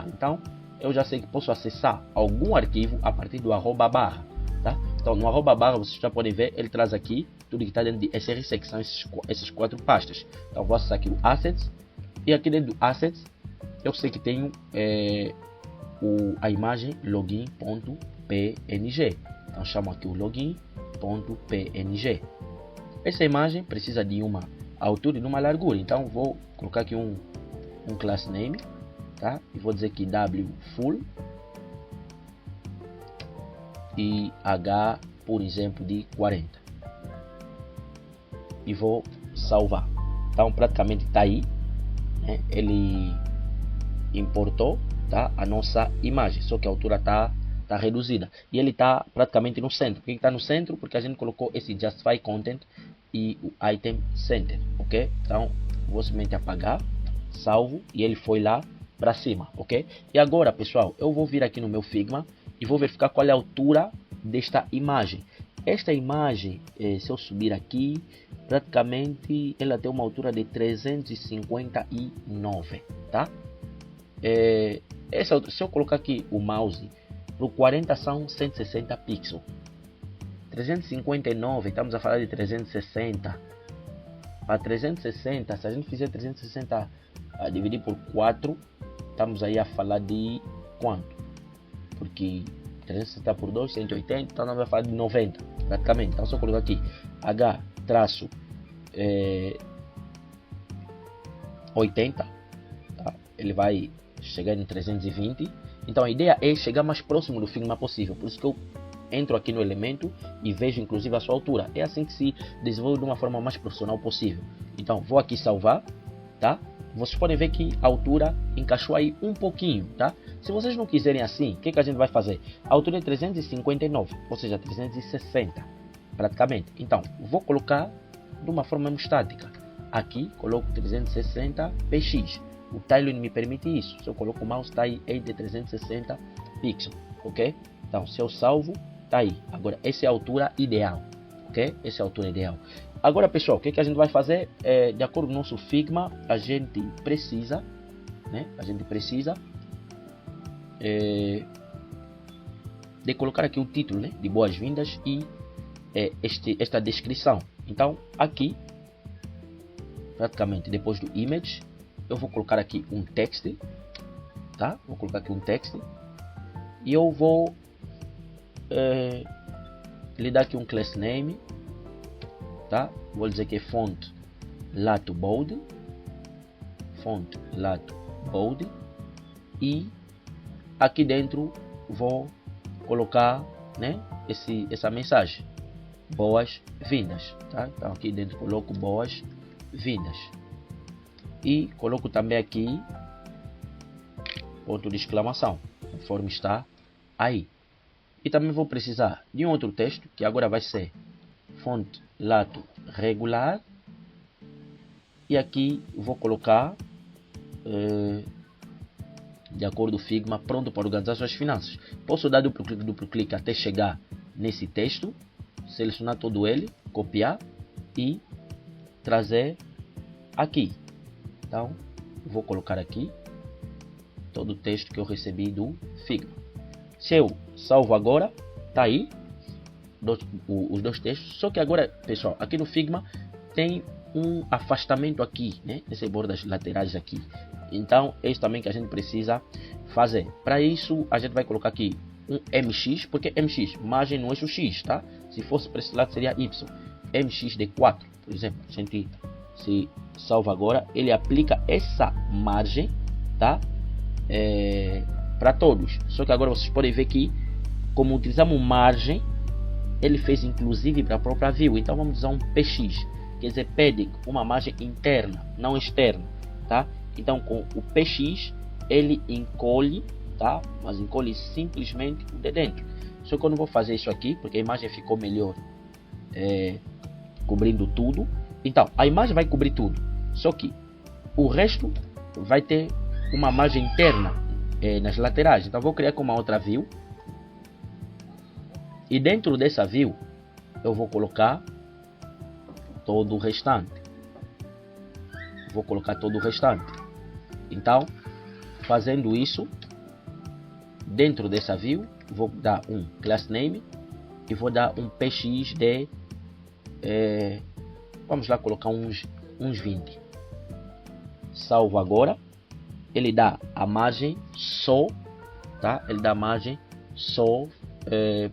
Então eu já sei que posso acessar algum arquivo a partir do arroba barra, tá? Então no arroba barra vocês já podem ver, ele traz aqui tudo que está dentro de src, que são essas 4 pastas. Então vou acessar aqui o assets e aqui dentro do assets eu sei que tenho a imagem login.png. Então chamo aqui o login.png. Essa imagem precisa de uma altura e de uma largura. Então vou colocar aqui um class name, tá? E vou dizer que w full e h, por exemplo, de 40. E vou salvar. Então praticamente está aí, né? Ele importou, tá? A nossa imagem, só que a altura está reduzida e ele está praticamente no centro. Por que está no centro? Porque a gente colocou esse justify content e o item center, ok? Então vou simplesmente apagar, salvo e ele foi lá para cima, ok? E agora, pessoal, eu vou vir aqui no meu Figma e vou verificar qual é a altura desta imagem. Esta imagem, se eu subir aqui, praticamente ela tem uma altura de 359, tá? Se eu colocar aqui o mouse para o 40 são 160 pixels, 359 estamos a falar de 360. Para 360, se a gente fizer 360 dividir por 4, estamos aí a falar de quanto? Porque 360 por 2, 180, então nós vamos falar de 90 praticamente. Então se eu colocar aqui h traço 80, tá? Ele vai chegar em 320. Então a ideia é chegar mais próximo do Figma possível. Por isso que eu entro aqui no elemento e vejo inclusive a sua altura. É assim que se desenvolve de uma forma mais profissional possível. Então vou aqui salvar, tá? Vocês podem ver que a altura encaixou aí um pouquinho, tá? Se vocês não quiserem assim, o que a gente vai fazer? A altura é 359, ou seja, 360 praticamente. Então vou colocar de uma forma estática. Aqui coloco 360 px. O timeline me permite isso. Se eu coloco o mouse, está aí de 360 pixels, ok? Então, se eu salvo, está aí. Agora, essa é a altura ideal, ok? Essa é a altura ideal. Agora, pessoal, o que a gente vai fazer? De acordo com o nosso Figma, a gente precisa, né? A gente precisa de colocar aqui o título, né? De boas-vindas e esta descrição. Então, aqui, praticamente depois do image, eu vou colocar aqui um text, tá? Vou colocar aqui um text e eu vou lhe dar aqui um class name, tá? Vou dizer que é font lato bold, e aqui dentro vou colocar, né? Essa mensagem, boas-vindas, tá? Então aqui dentro coloco boas-vindas. E coloco também aqui ponto de exclamação, conforme está aí. E também vou precisar de um outro texto, que agora vai ser font lato regular. E aqui vou colocar de acordo com o Figma, pronto para organizar suas finanças. Posso dar duplo clique até chegar nesse texto, selecionar todo ele, copiar e trazer aqui. Então vou colocar aqui todo o texto que eu recebi do Figma. Se eu salvo agora, tá aí os dois textos. Só que agora, pessoal, aqui no Figma tem um afastamento aqui, né, nessas bordas laterais aqui. Então é isso também que a gente precisa fazer. Para isso a gente vai colocar aqui um MX, porque MX, margem no eixo X, tá? Se fosse para esse lado seria Y. MX de 4, por exemplo. A gente se salva agora, ele aplica essa margem, tá? Para todos. Só que agora vocês podem ver que, como utilizamos margem, ele fez inclusive para a própria view. Então vamos usar um PX, quer dizer, pede uma margem interna, não externa, tá? Então com o PX ele encolhe, tá? Mas encolhe simplesmente o de dentro. Só que eu não vou fazer isso aqui porque a imagem ficou melhor cobrindo tudo. Então a imagem vai cobrir tudo, só que o resto vai ter uma margem interna nas laterais. Então vou criar com uma outra view, e dentro dessa view eu vou colocar todo o restante. Vou colocar todo o restante. Então, fazendo isso, dentro dessa view, vou dar um class name e vou dar um px de vamos lá colocar uns 20. Salvo agora. Ele dá a margem só, tá? Ele dá a margem só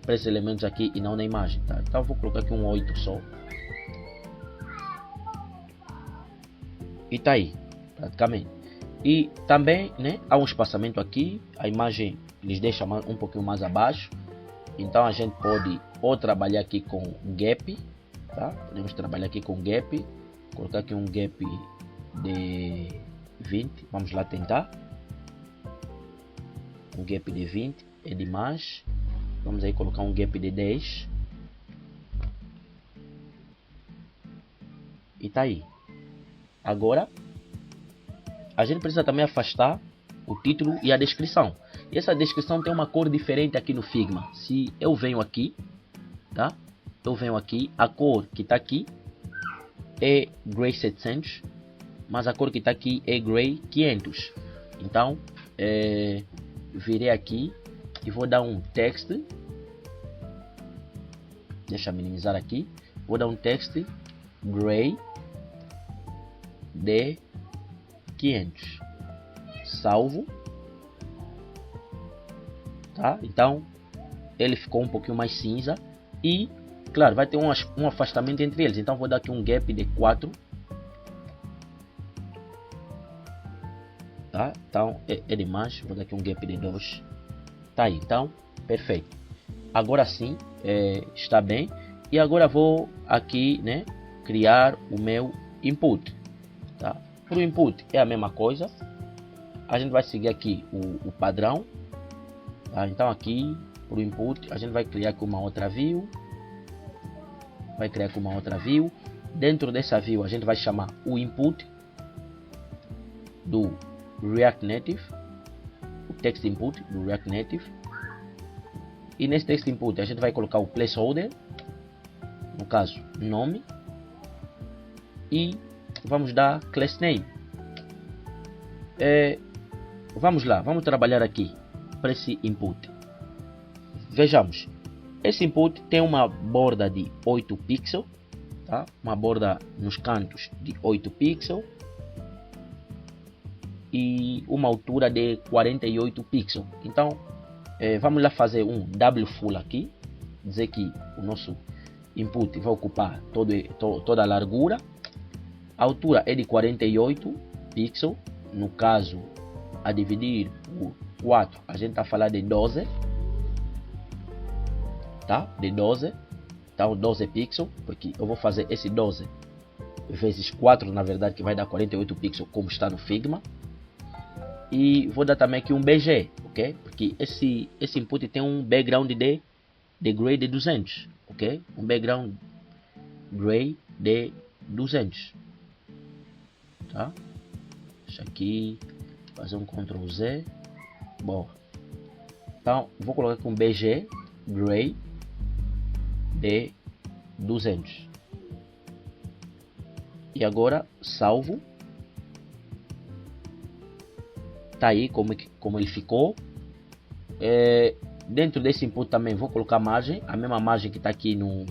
para esses elementos aqui e não na imagem, tá? Então vou colocar aqui um 8 só. E tá aí, praticamente. E também, né, há um espaçamento aqui. A imagem lhes deixa um pouquinho mais abaixo. Então a gente pode ou trabalhar aqui com gap, tá? Podemos trabalhar aqui com gap. Colocar aqui um gap de 20. Vamos lá tentar. Um gap de 20 é demais. Vamos aí colocar um gap de 10. E tá aí. Agora a gente precisa também afastar o título e a descrição. E essa descrição tem uma cor diferente aqui no Figma. Se eu venho aqui, tá? Eu venho aqui, a cor que está aqui é Gray 700, mas a cor que está aqui é Gray 500. Então virei aqui e vou dar um text. Deixa eu minimizar aqui. Vou dar um text Gray de 500. Salvo, tá? Então ele ficou um pouquinho mais cinza e claro, vai ter um afastamento entre eles. Então vou dar aqui um gap de 4, tá? Então é demais. Vou dar aqui um gap de 2. Tá aí, então perfeito. Agora sim está bem. E agora vou aqui, né, criar o meu input, tá? Para o input é a mesma coisa. A gente vai seguir aqui o padrão, tá? Então aqui para o input a gente vai criar com uma outra view. Dentro dessa view a gente vai chamar o input do React Native, o text input do React Native. E nesse text input a gente vai colocar o placeholder, no caso nome, e vamos dar class name. Vamos lá, vamos trabalhar aqui para esse input. Vejamos, esse input tem uma borda de 8 pixels, tá? Uma borda nos cantos de 8 pixels e uma altura de 48 pixels. Então vamos lá fazer um W full aqui, dizer que o nosso input vai ocupar toda a largura. A altura é de 48 pixels, no caso a dividir por 4 a gente está falando de 12, tá? De 12, então 12 pixels, porque eu vou fazer esse 12 vezes 4 na verdade, que vai dar 48 pixels como está no Figma. E vou dar também aqui um BG, ok? Porque esse input tem um background de gray de 200, ok? Um background gray de 200. Tá? Deixa aqui, fazer um Ctrl Z. Bom, então vou colocar aqui um BG Gray de 200. E agora salvo. Tá aí como ele ficou. Dentro desse input também vou colocar a margem, a mesma margem que está aqui no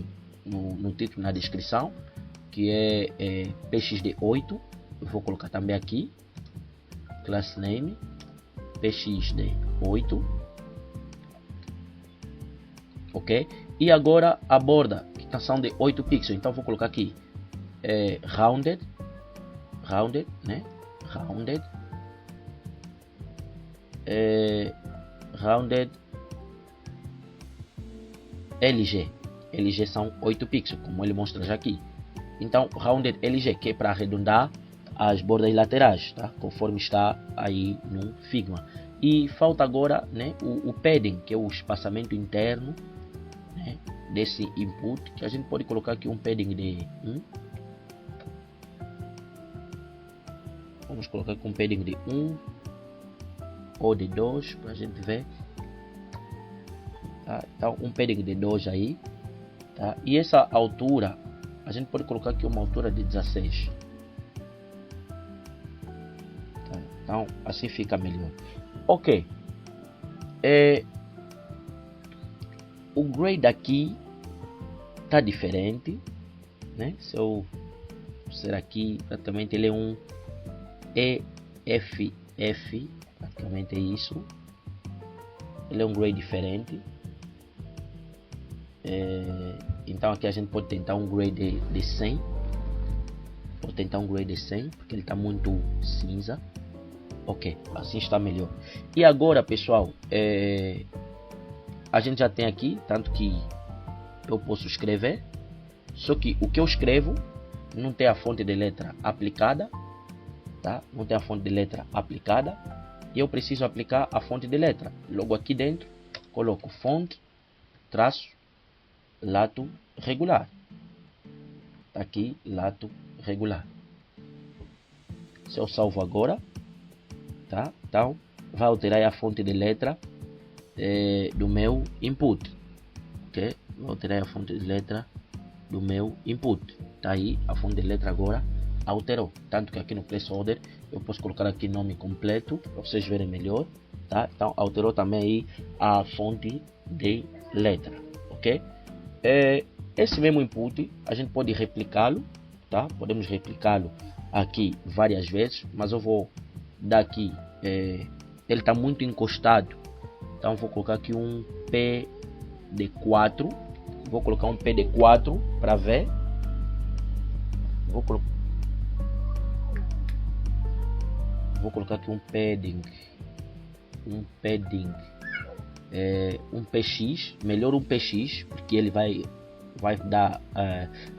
título, na descrição, que é PXD8. Eu vou colocar também aqui, class name PXD8, ok? E agora a borda, que são de 8 pixels, então vou colocar aqui rounded, né? Rounded, rounded LG são 8 pixels, como ele mostra já aqui. Então rounded LG, que é para arredondar as bordas laterais, tá? Conforme está aí no Figma. E falta agora, né, o padding, que é o espaçamento interno, né, desse input, que a gente pode colocar aqui um padding de 1. Vamos colocar aqui um padding de 1 ou de 2 para a gente ver. Tá? Então um padding de 2 aí, tá? E essa altura a gente pode colocar aqui uma altura de 16. Tá? Então assim fica melhor. Ok, o grade aqui tá diferente, né? Se eu ser aqui, praticamente ele é um EFF, praticamente é isso. Ele é um grade diferente. Então aqui a gente pode tentar um grade de 100. Vou tentar um grade de 100 porque ele está muito cinza. Ok, assim está melhor. E agora, pessoal, a gente já tem aqui, tanto que eu posso escrever. Só que o que eu escrevo não tem a fonte de letra aplicada, tá? Não tem a fonte de letra aplicada. E eu preciso aplicar a fonte de letra. Logo aqui dentro, coloco fonte, traço, lato regular. Tá aqui, lato regular. Se eu salvo agora, tá? Então vai alterar a fonte de letra do meu input, ok? Vou alterar a fonte de letra do meu input. Tá aí a fonte de letra agora alterou, tanto que aqui no placeholder eu posso colocar aqui nome completo para vocês verem melhor, tá? Então alterou também aí a fonte de letra, ok? Esse mesmo input a gente pode replicá-lo, tá? Podemos replicá-lo aqui várias vezes, mas eu vou dar aqui, ele está muito encostado, então vou colocar aqui um PD4, vou colocar um PD4 para ver, vou colocar aqui um padding, um PX, melhor um PX, porque ele vai dar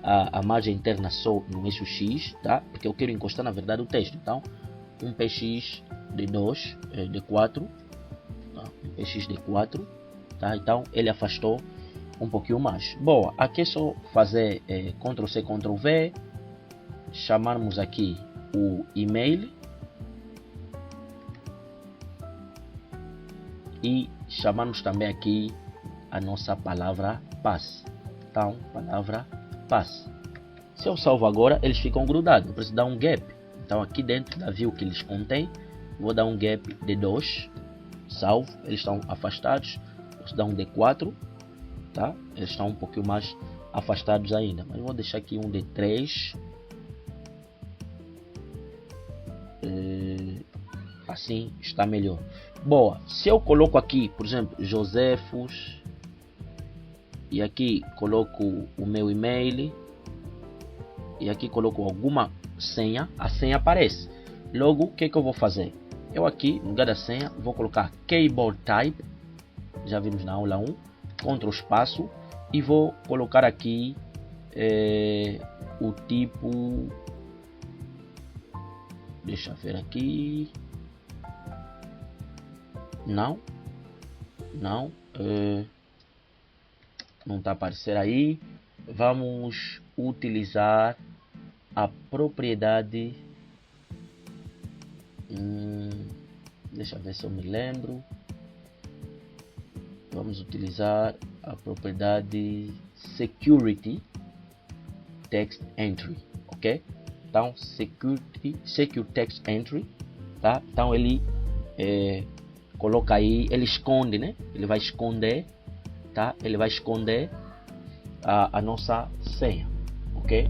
a margem interna só no eixo X, tá? Porque eu quero encostar na verdade o texto, então um PX de 2, de 4, tá? Um PX de 4, tá? Então ele afastou um pouquinho mais. Boa, aqui é só fazer Ctrl C, Ctrl V, chamarmos aqui o e-mail e chamamos também aqui a nossa palavra passe. Então, palavra passe. Se eu salvo agora, eles ficam grudados. Eu preciso dar um gap. Então, aqui dentro da view que eles contêm, vou dar um gap de 2. Salvo. Eles estão afastados. Vou dar um de 4. Tá? Eles estão um pouquinho mais afastados ainda. Mas vou deixar aqui um de 3. Assim está melhor. Boa, se eu coloco aqui, por exemplo, Josefos, e aqui coloco o meu e-mail, e aqui coloco alguma senha, a senha aparece. Logo, o que eu vou fazer? Eu aqui, no lugar da senha, vou colocar keyboard type, já vimos na aula 1, Ctrl espaço, e vou colocar aqui o tipo, deixa eu ver aqui, não está aparecendo aí. Vamos utilizar a propriedade. Deixa eu ver se eu me lembro. Vamos utilizar a propriedade security text entry, ok? Então secure text entry, tá? Então ele coloca aí, ele esconde, né? Ele vai esconder, tá? Ele vai esconder a nossa senha, ok?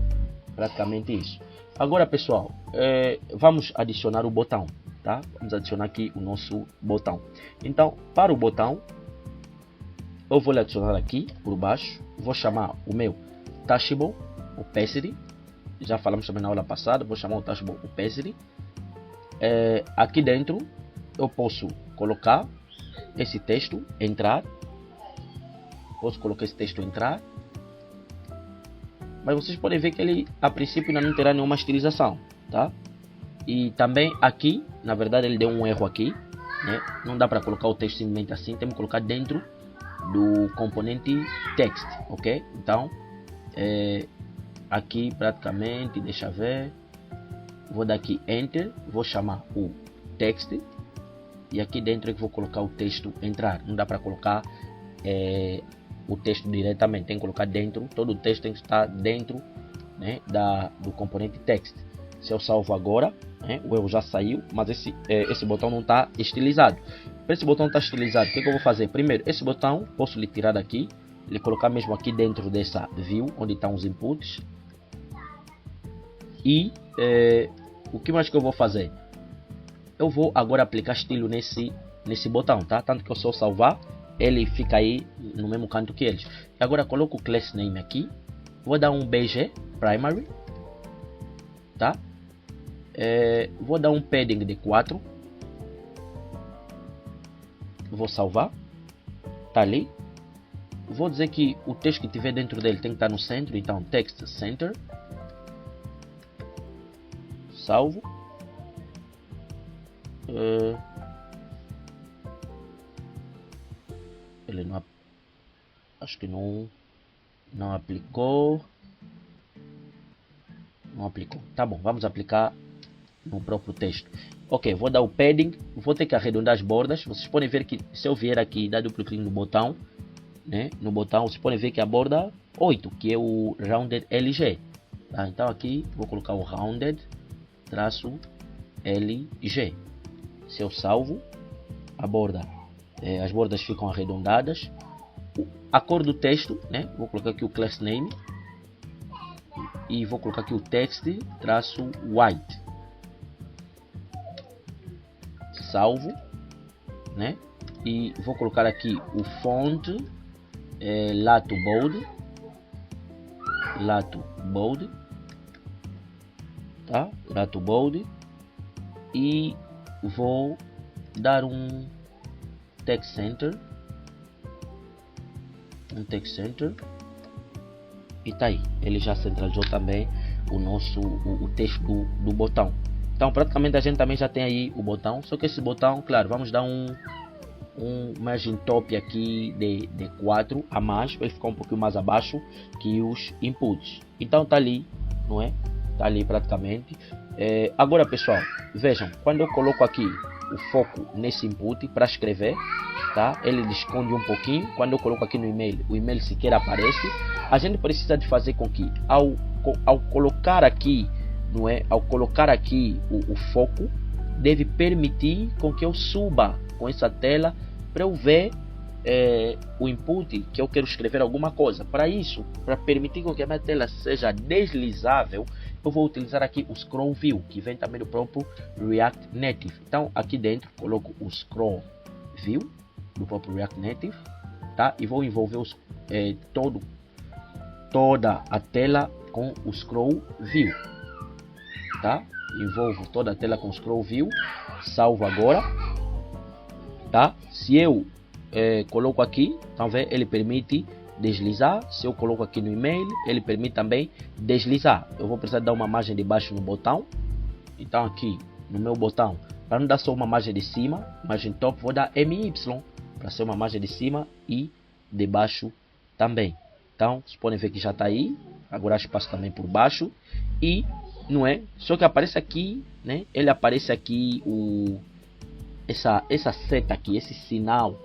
Praticamente isso. Agora, pessoal, vamos adicionar o botão, tá? Vamos adicionar aqui o nosso botão. Então, para o botão, eu vou lhe adicionar aqui por baixo. Vou chamar o meu Touchable Opacity. Já falamos também na aula passada. Vou chamar o Touchable Opacity. Aqui dentro eu posso colocar esse texto entrar. Posso colocar esse texto entrar. Mas vocês podem ver que ele a princípio ainda não terá nenhuma estilização, tá? E também aqui, na verdade, ele deu um erro aqui, né? Não dá para colocar o texto simplesmente assim. Temos que colocar dentro do componente text, ok? Então aqui praticamente, deixa eu ver, vou dar aqui enter, vou chamar o text e aqui dentro é que vou colocar o texto entrar. Não dá para colocar o texto diretamente, tem que colocar dentro, todo o texto tem que estar dentro, né, do componente text. Se eu salvo agora, né, o erro já saiu, mas esse botão não está estilizado. Para esse botão estar estilizado, o que eu vou fazer? Primeiro, esse botão posso lhe tirar daqui, ele colocar mesmo aqui dentro dessa view, onde estão os inputs. E o que mais que eu vou fazer? Eu vou agora aplicar estilo nesse botão, tá? Tanto que eu só salvar, ele fica aí no mesmo canto que eles. E agora coloco o class name aqui, vou dar um BG primary, tá? Vou dar um padding de 4. Vou salvar, tá ali. Vou dizer que o texto que tiver dentro dele tem que estar no centro, então text center. Salvo. Ele não, acho que não aplicou. Não aplicou. Tá bom, vamos aplicar no próprio texto. Ok, vou dar o padding, vou ter que arredondar as bordas. Vocês podem ver que se eu vier aqui e dar duplo clique no botão, né, vocês podem ver que a borda 8, que é o rounded LG. Tá? Então aqui vou colocar o rounded traço LG. Se eu salvo, a borda, as bordas ficam arredondadas. A cor do texto, né, vou colocar aqui o class name e vou colocar aqui o text traço white. Salvo, né? E vou colocar aqui o font Lato bold, tá? Lato bold, e vou dar um text center, e tá aí. Ele já centralizou também o texto do botão. Então praticamente a gente também já tem aí o botão, só que esse botão, claro, vamos dar um margin top aqui de 4 a mais, para ele ficar um pouquinho mais abaixo que os inputs. Então tá ali, não é? Tá ali praticamente. Agora, pessoal, vejam, quando eu coloco aqui o foco nesse input para escrever, tá? Ele esconde um pouquinho. Quando eu coloco aqui no e-mail, o e-mail sequer aparece. A gente precisa de fazer com que ao colocar aqui, não é? Ao colocar aqui o foco, deve permitir com que eu suba com essa tela para eu ver o input que eu quero escrever alguma coisa. Para isso, para permitir com que a minha tela seja deslizável, eu vou utilizar aqui o Scroll View, que vem também do próprio React Native. Então aqui dentro coloco o Scroll View do próprio React Native, tá? E vou envolver toda a tela com o Scroll View, tá? Envolvo toda a tela com o Scroll View, salvo agora, tá? Se eu coloco aqui, então vê, ele permite deslizar. Se eu coloco aqui no e-mail, ele permite também deslizar. Eu vou precisar dar uma margem de baixo no botão. Então aqui no meu botão, para não dar só uma margem de cima, margem top, vou dar MY para ser uma margem de cima e de baixo também. Então vocês podem ver que já está aí, agora espaço também por baixo, e não é? Só que aparece aqui, né? Ele aparece aqui essa seta aqui, esse sinal,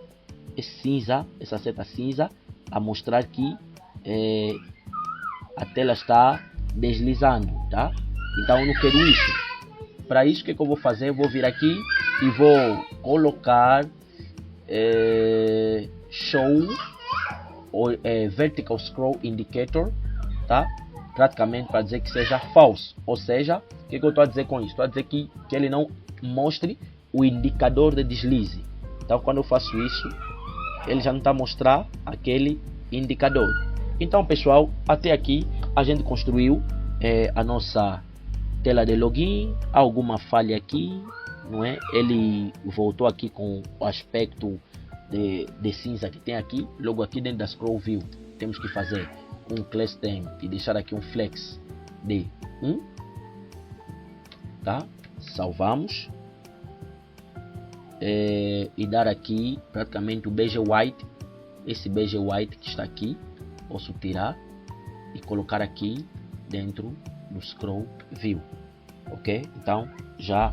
esse cinza, essa seta cinza, a mostrar que a tela está deslizando, tá? Então eu não quero isso. Para isso, o que eu vou fazer? Eu vou vir aqui e vou colocar show vertical scroll indicator, tá? Praticamente para dizer que seja false. Ou seja, o que eu estou a dizer com isso? Estou a dizer que ele não mostre o indicador de deslize. Então quando eu faço isso, ele já não está a mostrar aquele indicador. Então pessoal, até aqui a gente construiu a nossa tela de login. Alguma falha aqui, não é? Ele voltou aqui com o aspecto de cinza que tem aqui. Logo aqui dentro da scroll view temos que fazer um class temp e deixar aqui um flex de 1, tá? Salvamos e dar aqui praticamente o beige white. Esse beige white que está aqui posso tirar e colocar aqui dentro do scroll view, ok? Então já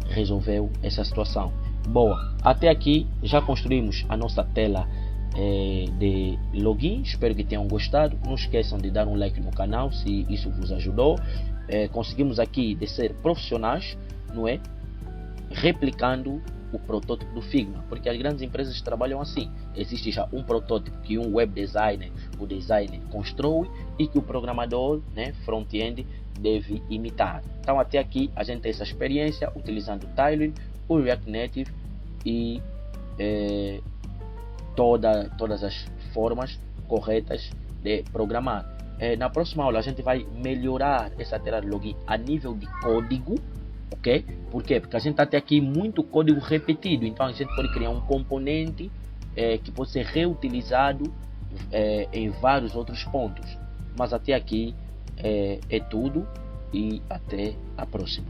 resolveu essa situação. Boa, até aqui já construímos a nossa tela de login. Espero que tenham gostado. Não esqueçam de dar um like no canal se isso vos ajudou. Conseguimos aqui de ser profissionais, não é? Replicando o protótipo do Figma, porque as grandes empresas trabalham assim. Existe já um protótipo que um web designer, o designer constrói e que o programador, né, front-end, deve imitar. Então até aqui a gente tem essa experiência utilizando o Tailwind, o React Native e todas as formas corretas de programar. Na próxima aula a gente vai melhorar essa tela de login a nível de código, ok? Por quê? Porque a gente tem aqui muito código repetido, então a gente pode criar um componente que pode ser reutilizado em vários outros pontos. Mas até aqui é tudo e até a próxima.